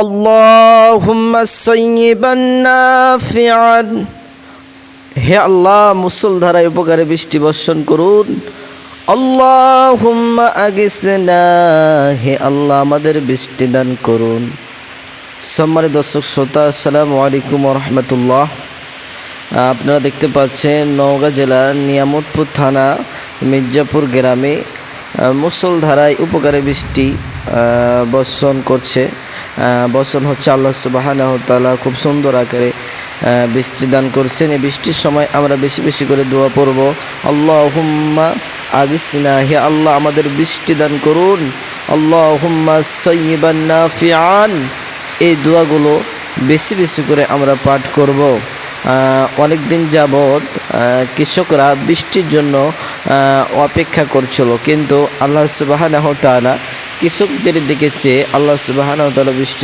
আল্লাহুম্মা সাইয়্যিবান নাফিআন। হে আল্লাহ, মুষলধারায় উপকারে বৃষ্টি বর্ষণ করুন। আল্লাহুম্মা আগিসনা, হে আল্লাহ আমাদের বৃষ্টি দান করুন। সম্মানিত দর্শক শ্রোতা, আসসালামু আলাইকুম ওয়া রাহমাতুল্লাহ। আপনারা দেখতে পাচ্ছেন নওগাঁ জেলার নিয়ামতপুর থানা মির্জাপুর গ্রামে মুষলধারায় উপকারে বৃষ্টি বর্ষণ করছে। বর্ষণ হচ্ছে, আল্লাহ সুবহানাহু ওয়া তাআলা খুব সুন্দর আকারে বৃষ্টি দান করছেন। এই বৃষ্টির সময় আমরা বেশি বেশি করে দোয়া পড়ব, আল্লাহুম্মা আগিসনা, হে আল্লাহ আমাদের বৃষ্টি দান করুন। আল্লাহুম্মা সাইয়্যিবান নাফিআন, এই দোয়াগুলো বেশি বেশি করে আমরা পাঠ করব। অনেক দিন যাবৎ কৃষকরা বৃষ্টির জন্য অপেক্ষা করছিল, কিন্তু আল্লাহ সুবহানাহু ওয়া তাআলা কৃষকদের দিকে চেয়ে আল্লাহ সুবহানাহু ওয়া তাআলা বৃষ্টি